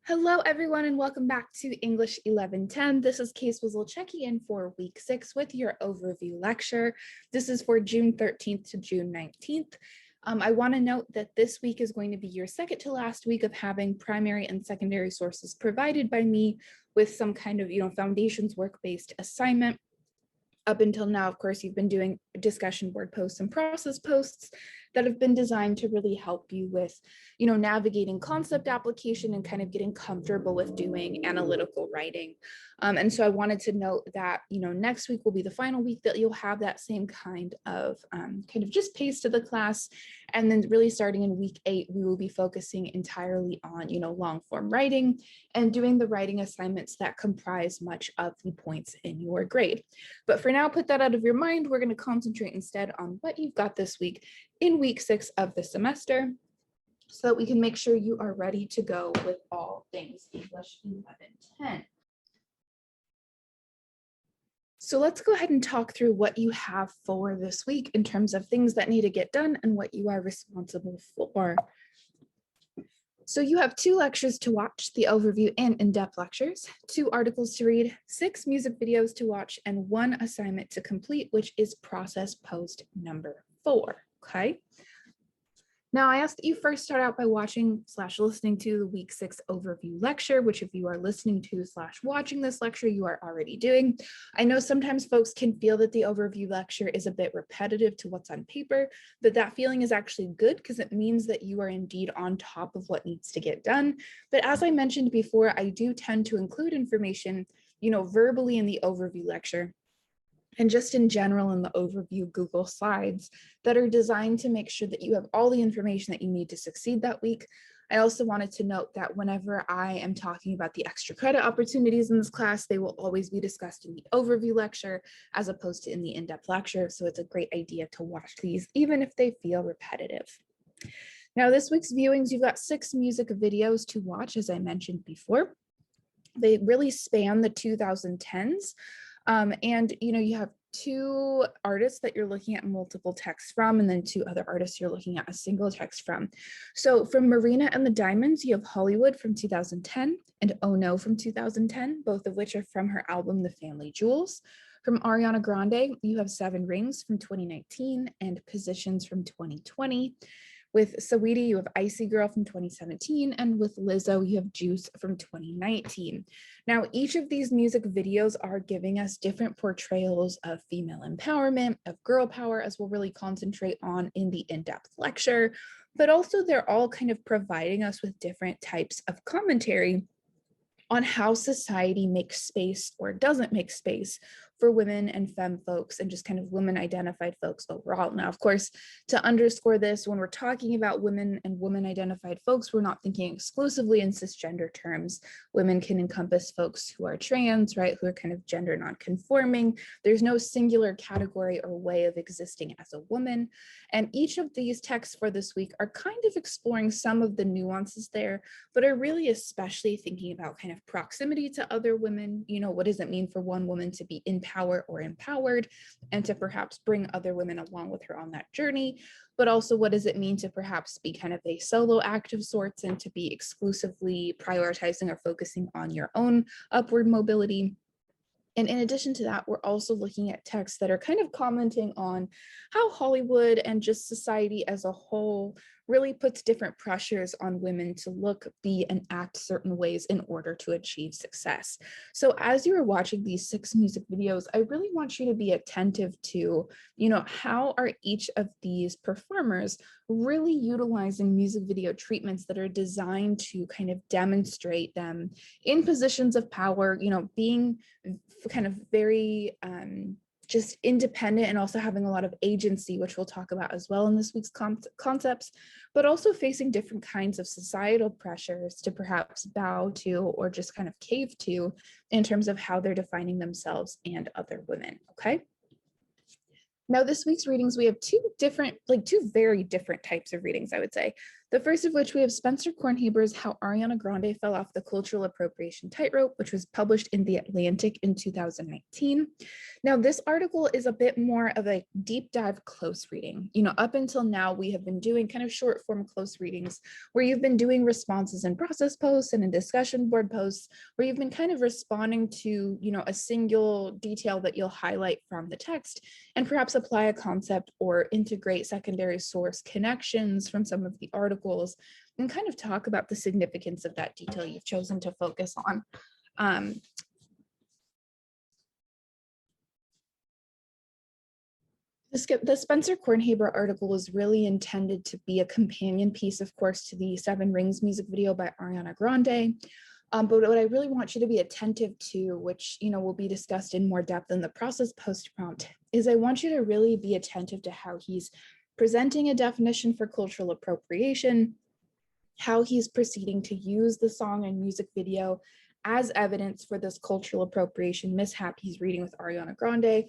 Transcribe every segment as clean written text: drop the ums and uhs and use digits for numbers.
Hello, everyone, and welcome back to English 1110. This is K-Swizzle checking in for week 6 with your overview lecture. This is for June 13th to June 19th. I want to note that this week is going to be your second to last week of having primary and secondary sources provided by me with some kind of, foundations work-based assignment. Up until now, of course, you've been doing discussion board posts and process posts that have been designed to really help you with, navigating concept application and kind of getting comfortable with doing analytical writing. And so I wanted to note that, next week will be the final week that you'll have that same kind of just pace to the class. And then really starting in week 8, we will be focusing entirely on, long form writing and doing the writing assignments that comprise much of the points in your grade. But for now, put that out of your mind. We're going to concentrate instead on what you've got this week in week 6 of the semester so that we can make sure you are ready to go with all things English 1110. So let's go ahead and talk through what you have for this week in terms of things that need to get done and what you are responsible for. So you have 2 lectures to watch, the overview and in-depth lectures, 2 articles to read, 6 music videos to watch, and 1 assignment to complete, which is process post number 4, okay? Now, I asked that you first start out by watching/listening to the week 6 overview lecture, which if you are listening to/watching this lecture, you are already doing. I know sometimes folks can feel that the overview lecture is a bit repetitive to what's on paper, but that feeling is actually good because it means that you are indeed on top of what needs to get done. But as I mentioned before, I do tend to include information, verbally in the overview lecture and just in general in the overview Google Slides that are designed to make sure that you have all the information that you need to succeed that week. I also wanted to note that whenever I am talking about the extra credit opportunities in this class, they will always be discussed in the overview lecture as opposed to in the in-depth lecture. So it's a great idea to watch these, even if they feel repetitive. Now, this week's viewings, you've got 6 music videos to watch, as I mentioned before. They really span the 2010s. And you have 2 artists that you're looking at multiple texts from, and then 2 other artists you're looking at a single text from. So from Marina and the Diamonds, you have Hollywood from 2010 and Oh No from 2010, both of which are from her album, The Family Jewels. From Ariana Grande, you have 7 Rings from 2019 and Positions from 2020. With Saweetie, you have Icy Girl from 2017, and with Lizzo, you have Juice from 2019. Now, each of these music videos are giving us different portrayals of female empowerment, of girl power, as we'll really concentrate on in the in-depth lecture, but also they're all kind of providing us with different types of commentary on how society makes space or doesn't make space for women and femme folks and just kind of women identified folks overall. Now, of course, to underscore this, when we're talking about women and women identified folks, we're not thinking exclusively in cisgender terms. Women can encompass folks who are trans, right, who are kind of gender non-conforming. There's no singular category or way of existing as a woman. And each of these texts for this week are kind of exploring some of the nuances there, but are really especially thinking about kind of proximity to other women. What does it mean for one woman to be in power or empowered and to perhaps bring other women along with her on that journey? But also, what does it mean to perhaps be kind of a solo act of sorts and to be exclusively prioritizing or focusing on your own upward mobility? And in addition to that, we're also looking at texts that are kind of commenting on how Hollywood and just society as a whole really puts different pressures on women to look, be, and act certain ways in order to achieve success. So as you are watching these 6 music videos, I really want you to be attentive to, how are each of these performers really utilizing music video treatments that are designed to kind of demonstrate them in positions of power, being kind of very just independent and also having a lot of agency, which we'll talk about as well in this week's concepts, but also facing different kinds of societal pressures to perhaps bow to or just kind of cave to in terms of how they're defining themselves and other women, okay? Now, this week's readings, we have 2 very different types of readings, I would say. The first of which we have Spencer Kornhaber's How Ariana Grande Fell Off the Cultural Appropriation Tightrope, which was published in The Atlantic in 2019. Now, this article is a bit more of a deep dive close reading. Up until now, we have been doing kind of short form close readings where you've been doing responses in process posts and in discussion board posts, where you've been kind of responding to, a single detail that you'll highlight from the text and perhaps apply a concept or integrate secondary source connections from some of the articles and kind of talk about the significance of that detail you've chosen to focus on. The Spencer Kornhaber article is really intended to be a companion piece, of course, to the Seven Rings music video by Ariana Grande. But what I really want you to be attentive to, which will be discussed in more depth in the process post prompt, is I want you to really be attentive to how he's presenting a definition for cultural appropriation, how he's proceeding to use the song and music video as evidence for this cultural appropriation mishap he's reading with Ariana Grande.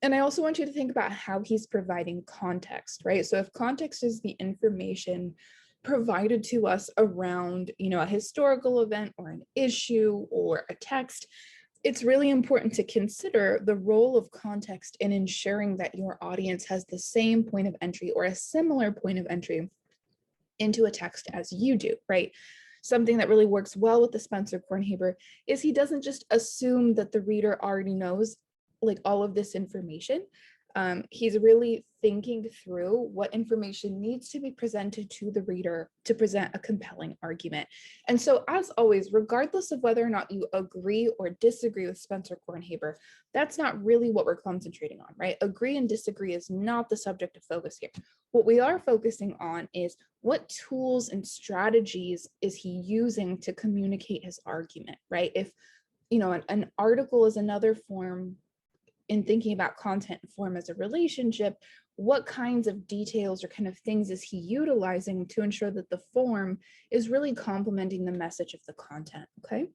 And I also want you to think about how he's providing context, right? So if context is the information provided to us around, a historical event or an issue or a text, it's really important to consider the role of context in ensuring that your audience has the same point of entry or a similar point of entry into a text as you do, right? Something that really works well with the Spencer Kornhaber is he doesn't just assume that the reader already knows like all of this information. He's really thinking through what information needs to be presented to the reader to present a compelling argument. And so, as always, regardless of whether or not you agree or disagree with Spencer Kornhaber, that's not really what we're concentrating on, right? Agree and disagree is not the subject of focus here. What we are focusing on is what tools and strategies is he using to communicate his argument, right? If, an article is another form in thinking about content and form as a relationship, what kinds of details or kind of things is he utilizing to ensure that the form is really complementing the message of the content, okay?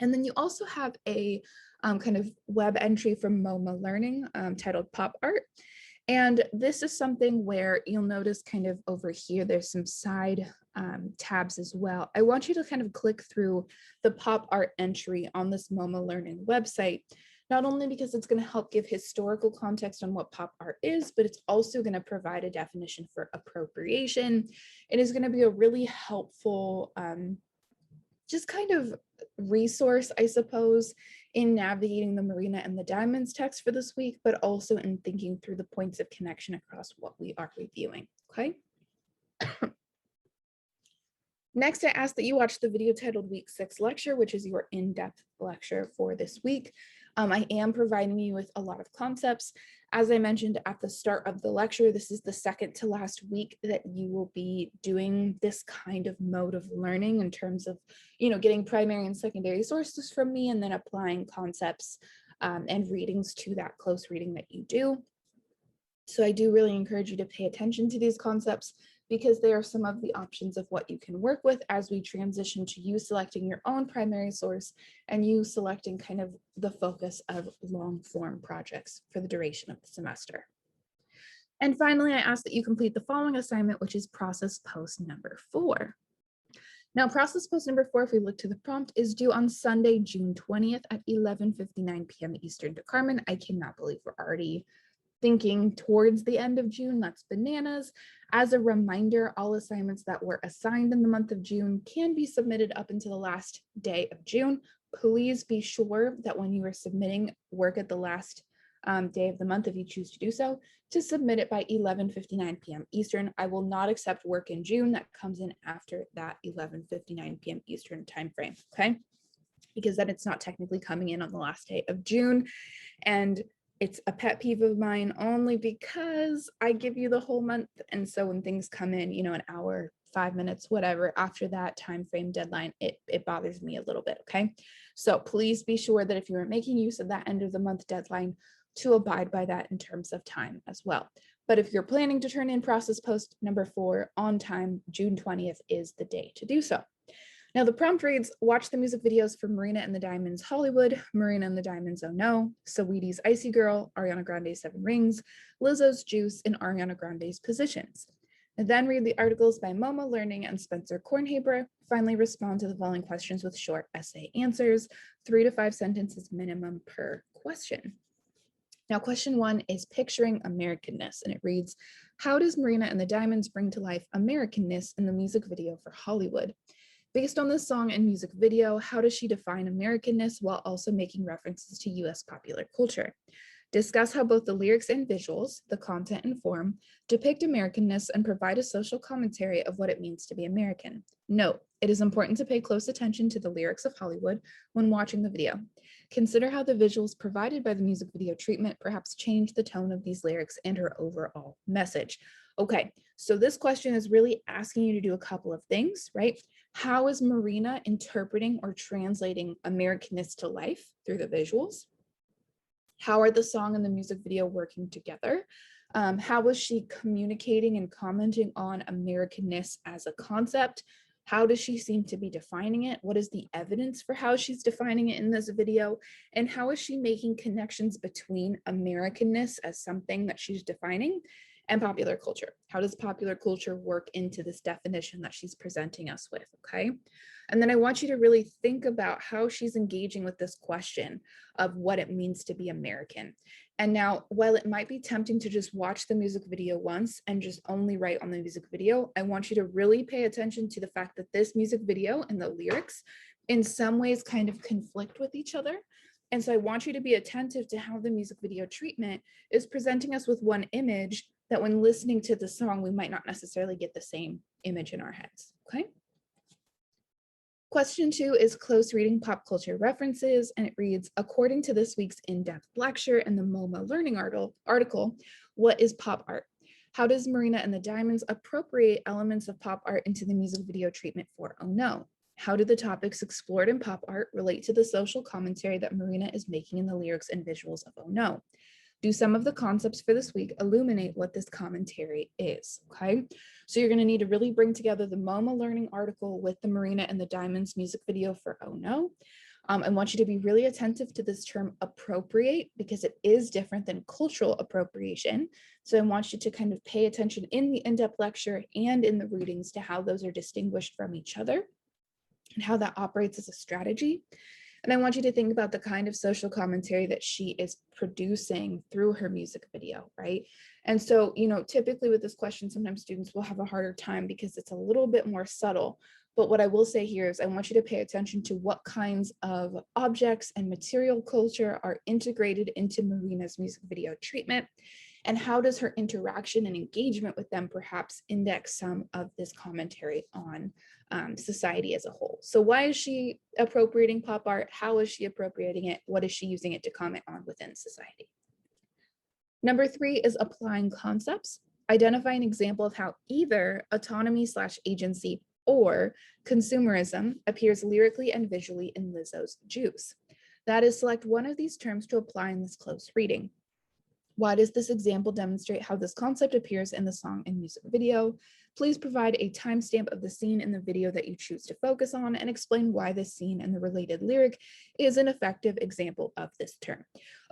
And then you also have a kind of web entry from MoMA Learning titled Pop Art. And this is something where you'll notice kind of over here, there's some side tabs as well. I want you to kind of click through the Pop Art entry on this MoMA Learning website, not only because it's going to help give historical context on what pop art is, but it's also going to provide a definition for appropriation. It is going to be a really helpful just kind of resource, I suppose, in navigating the Marina and the Diamonds text for this week, but also in thinking through the points of connection across what we are reviewing, okay? Next, I ask that you watch the video titled Week 6 Lecture, which is your in-depth lecture for this week. I am providing you with a lot of concepts. As I mentioned at the start of the lecture, this is the second to last week that you will be doing this kind of mode of learning in terms of, getting primary and secondary sources from me and then applying concepts and readings to that close reading that you do. So I do really encourage you to pay attention to these concepts because they are some of the options of what you can work with as we transition to you selecting your own primary source and you selecting kind of the focus of long form projects for the duration of the semester. And finally, I ask that you complete the following assignment, which is process post number 4. Now, process post number 4, if we look to the prompt, is due on Sunday, June 20th at 11:59 p.m. Eastern to Carmen. I cannot believe we're already thinking towards the end of June. That's bananas. As a reminder, all assignments that were assigned in the month of June can be submitted up until the last day of June. Please be sure that when you are submitting work at the last day of the month, if you choose to do so, to submit it by 11:59 p.m. Eastern. I will not accept work in June that comes in after that 11:59 p.m. Eastern timeframe, okay? Because then it's not technically coming in on the last day of June. And it's a pet peeve of mine only because I give you the whole month. And so when things come in, an hour, 5 minutes, whatever, after that time frame deadline, it bothers me a little bit, okay? So please be sure that if you are making use of that end of the month deadline, to abide by that in terms of time as well. But if you're planning to turn in process post number 4 on time, June 20th is the day to do so. Now the prompt reads, watch the music videos for Marina and the Diamonds Hollywood, Marina and the Diamonds Oh No, Saweetie's Icy Girl, Ariana Grande's Seven Rings, Lizzo's Juice, and Ariana Grande's Positions. And then read the articles by Moma Learning and Spencer Kornhaber. Finally, respond to the following questions with short essay answers, 3 to 5 sentences minimum per question. Now, question 1 is picturing Americanness, and it reads, how does Marina and the Diamonds bring to life Americanness in the music video for Hollywood? Based on this song and music video, how does she define Americanness while also making references to US popular culture? Discuss how both the lyrics and visuals, the content and form, depict Americanness and provide a social commentary of what it means to be American. Note, it is important to pay close attention to the lyrics of Hollywood when watching the video. Consider how the visuals provided by the music video treatment perhaps change the tone of these lyrics and her overall message. Okay, so this question is really asking you to do a couple of things, right? How is Marina interpreting or translating Americanness to life through the visuals? How are the song and the music video working together? How was she communicating and commenting on Americanness as a concept? How does she seem to be defining it? What is the evidence for how she's defining it in this video? And how is she making connections between Americanness as something that she's defining and popular culture? How does popular culture work into this definition that she's presenting us with, okay? And then I want you to really think about how she's engaging with this question of what it means to be American. And now, while it might be tempting to just watch the music video once and just only write on the music video, I want you to really pay attention to the fact that this music video and the lyrics in some ways kind of conflict with each other. And so I want you to be attentive to how the music video treatment is presenting us with one image that when listening to the song, we might not necessarily get the same image in our heads, okay? Question 2 is close reading pop culture references, and it reads, according to this week's in-depth lecture in the MoMA Learning article, what is pop art? How does Marina and the Diamonds appropriate elements of pop art into the music video treatment for Oh No? How do the topics explored in pop art relate to the social commentary that Marina is making in the lyrics and visuals of Oh No? Do some of the concepts for this week illuminate what this commentary is, okay? So you're gonna need to really bring together the MoMA Learning article with the Marina and the Diamonds music video for Oh No. I want you to be really attentive to this term appropriate because it is different than cultural appropriation. So I want you to kind of pay attention in the in-depth lecture and in the readings to how those are distinguished from each other and how that operates as a strategy. And I want you to think about the kind of social commentary that she is producing through her music video, right? And so, you know, typically with this question, sometimes students will have a harder time because it's a little bit more subtle. But what I will say here is I want you to pay attention to what kinds of objects and material culture are integrated into Marina's music video treatment, and how does her interaction and engagement with them perhaps index some of this commentary on society as a whole. So why is she appropriating pop art? How is she appropriating it? What is she using it to comment on within society? Number 3 is applying concepts. Identify an example of how either autonomy/agency or consumerism appears lyrically and visually in Lizzo's Juice. That is, select one of these terms to apply in this close reading. Why does this example demonstrate how this concept appears in the song and music video? Please provide a timestamp of the scene in the video that you choose to focus on and explain why this scene and the related lyric is an effective example of this term.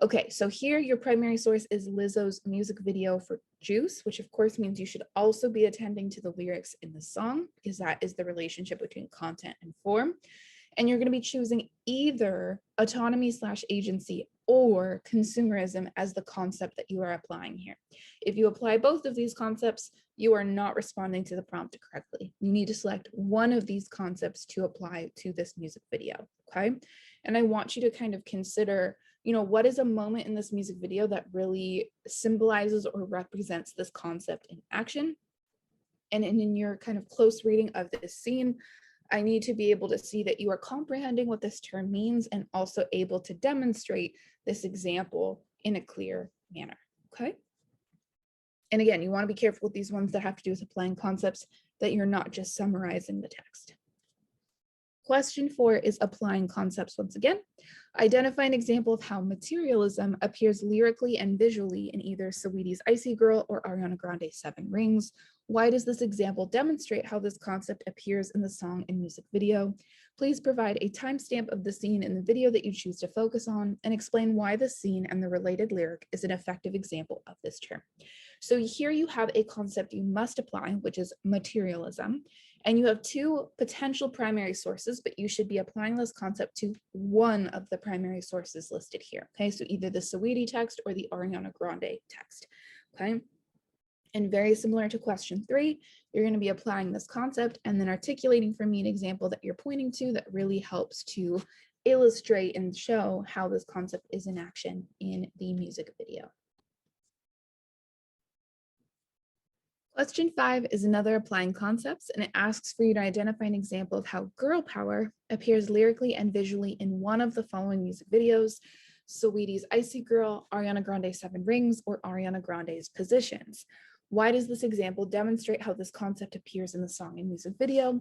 Okay, so here your primary source is Lizzo's music video for Juice, which of course means you should also be attending to the lyrics in the song because that is the relationship between content and form. And you're going to be choosing either autonomy/agency or consumerism as the concept that you are applying here. If you apply both of these concepts, you are not responding to the prompt correctly. You need to select one of these concepts to apply to this music video, okay? And I want you to kind of consider, you know, what is a moment in this music video that really symbolizes or represents this concept in action? And in your kind of close reading of this scene, I need to be able to see that you are comprehending what this term means and also able to demonstrate this example in a clear manner, okay? And again, you want to be careful with these ones that have to do with applying concepts, that you're not just summarizing the text. Question 4 is applying concepts once again. Identify an example of how materialism appears lyrically and visually in either Saweetie's Icy Girl or Ariana Grande's Seven Rings. Why does this example demonstrate how this concept appears in the song and music video? Please provide a timestamp of the scene in the video that you choose to focus on and explain why the scene and the related lyric is an effective example of this term. So here you have a concept you must apply, which is materialism. And you have two potential primary sources, but you should be applying this concept to one of the primary sources listed here. Okay, so either the Saweetie text or the Ariana Grande text. Okay. And very similar to question 3, you're going to be applying this concept and then articulating for me an example that you're pointing to that really helps to illustrate and show how this concept is in action in the music video. Question 5 is another applying concepts, and it asks for you to identify an example of how girl power appears lyrically and visually in one of the following music videos: Saweetie's Icy Girl, Ariana Grande's 7 Rings, or Ariana Grande's Positions. Why does this example demonstrate how this concept appears in the song and music video?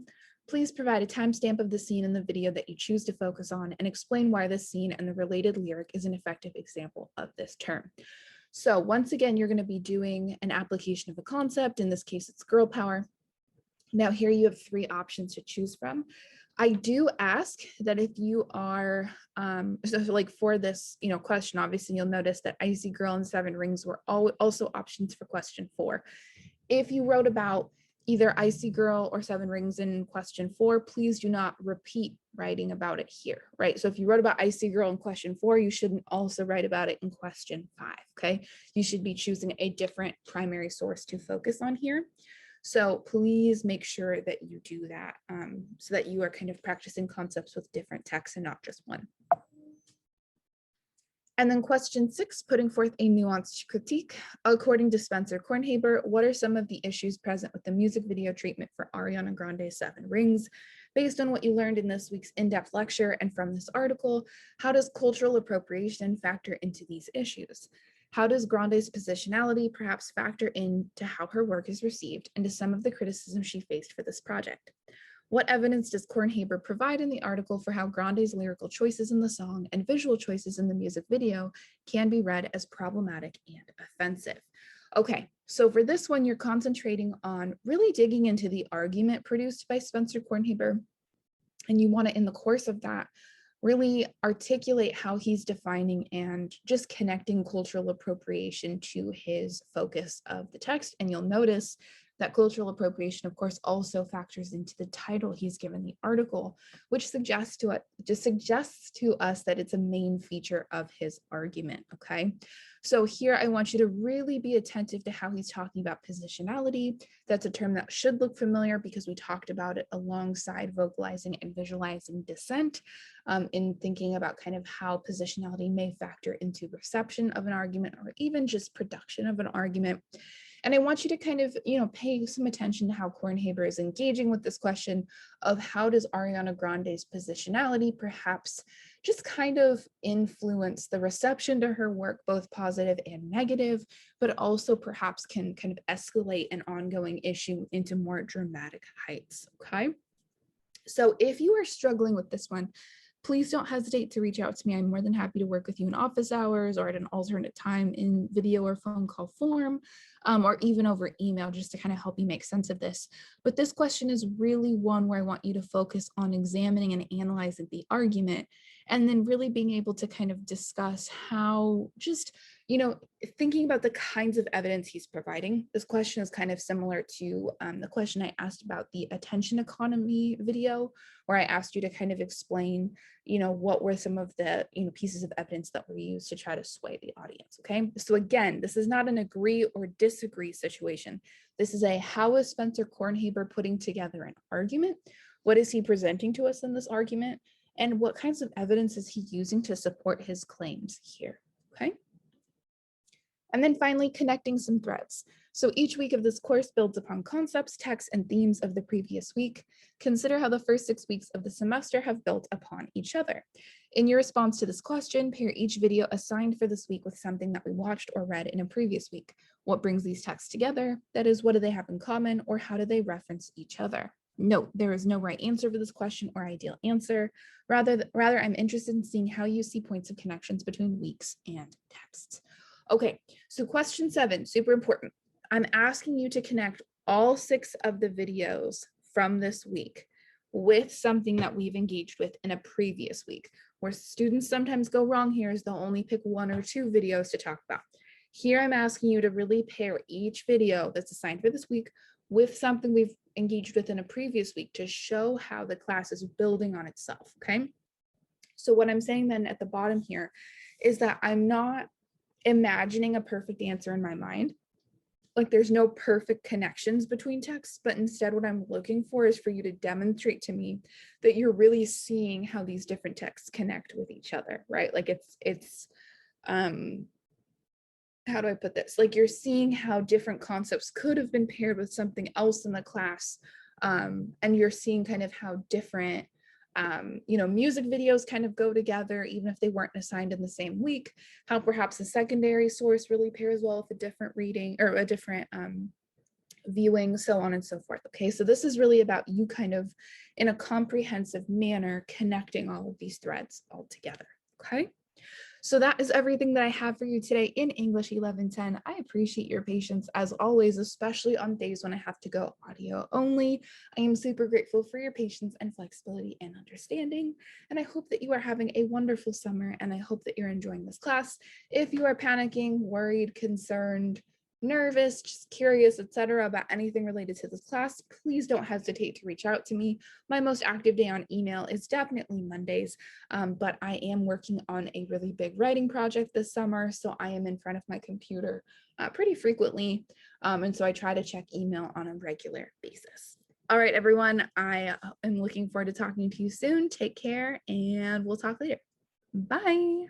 Please provide a timestamp of the scene in the video that you choose to focus on and explain why this scene and the related lyric is an effective example of this term. So once again, you're going to be doing an application of a concept. In this case, it's girl power. Now here you have 3 options to choose from. I do ask that if you are, so like for this, question, obviously you'll notice that Icy Girl and 7 Rings were also options for question 4. If you wrote about either Icy Girl or 7 Rings in question 4, please do not repeat writing about it here, right? So if you wrote about Icy Girl in question 4, you shouldn't also write about it in question 5, okay? You should be choosing a different primary source to focus on here. So please make sure that you do that so that you are kind of practicing concepts with different texts and not just one. And then question 6, putting forth a nuanced critique. According to Spencer Kornhaber, what are some of the issues present with the music video treatment for Ariana Grande's 7 Rings? Based on what you learned in this week's in-depth lecture and from this article, how does cultural appropriation factor into these issues? How does Grande's positionality perhaps factor into how her work is received and to some of the criticism she faced for this project? What evidence does Kornhaber provide in the article for how Grande's lyrical choices in the song and visual choices in the music video can be read as problematic and offensive? Okay, so for this one, you're concentrating on really digging into the argument produced by Spencer Kornhaber, and you want to, in the course of that, really articulate how he's defining and just connecting cultural appropriation to his focus of the text. And you'll notice that cultural appropriation, of course, also factors into the title he's given the article, which suggests to us that it's a main feature of his argument, okay? So here I want you to really be attentive to how he's talking about positionality. That's a term that should look familiar because we talked about it alongside vocalizing and visualizing dissent in thinking about kind of how positionality may factor into reception of an argument or even just production of an argument. And I want you to kind of, pay some attention to how Kornhaber is engaging with this question of how does Ariana Grande's positionality perhaps just kind of influence the reception to her work, both positive and negative, but also perhaps can kind of escalate an ongoing issue into more dramatic heights, okay? So if you are struggling with this one, please don't hesitate to reach out to me. I'm more than happy to work with you in office hours or at an alternate time in video or phone call form, or even over email, just to kind of help you make sense of this. But this question is really one where I want you to focus on examining and analyzing the argument, and then really being able to kind of discuss how just, thinking about the kinds of evidence he's providing. This question is kind of similar to the question I asked about the attention economy video, where I asked you to kind of explain, what were some of the, pieces of evidence that were used to try to sway the audience, okay? So again, this is not an agree or disagree situation. This is a, how is Spencer Kornhaber putting together an argument? What is he presenting to us in this argument? And what kinds of evidence is he using to support his claims here, okay? And then finally, connecting some threads. So each week of this course builds upon concepts, texts, and themes of the previous week. Consider how the first 6 weeks of the semester have built upon each other. In your response to this question, pair each video assigned for this week with something that we watched or read in a previous week. What brings these texts together? That is, what do they have in common, or how do they reference each other? Note, there is no right answer for this question or ideal answer. Rather, I'm interested in seeing how you see points of connections between weeks and texts. Okay, so question 7, super important. I'm asking you to connect all 6 of the videos from this week with something that we've engaged with in a previous week. Where students sometimes go wrong here is they'll only pick 1 or 2 videos to talk about. Here I'm asking you to really pair each video that's assigned for this week with something we've engaged with in a previous week to show how the class is building on itself, okay? So what I'm saying then at the bottom here is that I'm not imagining a perfect answer in my mind. Like there's no perfect connections between texts, but instead what I'm looking for is for you to demonstrate to me that you're really seeing how these different texts connect with each other, right? Like it's how do I put this? Like you're seeing how different concepts could have been paired with something else in the class. And you're seeing kind of how different music videos kind of go together, even if they weren't assigned in the same week, how perhaps a secondary source really pairs well with a different reading or a different viewing, so on and so forth. Okay, so this is really about you kind of in a comprehensive manner connecting all of these threads all together. Okay. So that is everything that I have for you today in English 1110. I appreciate your patience as always, especially on days when I have to go audio only. I am super grateful for your patience and flexibility and understanding. And I hope that you are having a wonderful summer and I hope that you're enjoying this class. If you are panicking, worried, concerned, nervous, just curious, etc. about anything related to this class, please don't hesitate to reach out to me. My most active day on email is definitely Mondays, but I am working on a really big writing project this summer, so I am in front of my computer pretty frequently, and so I try to check email on a regular basis. All right, everyone, I am looking forward to talking to you soon. Take care, and we'll talk later. Bye.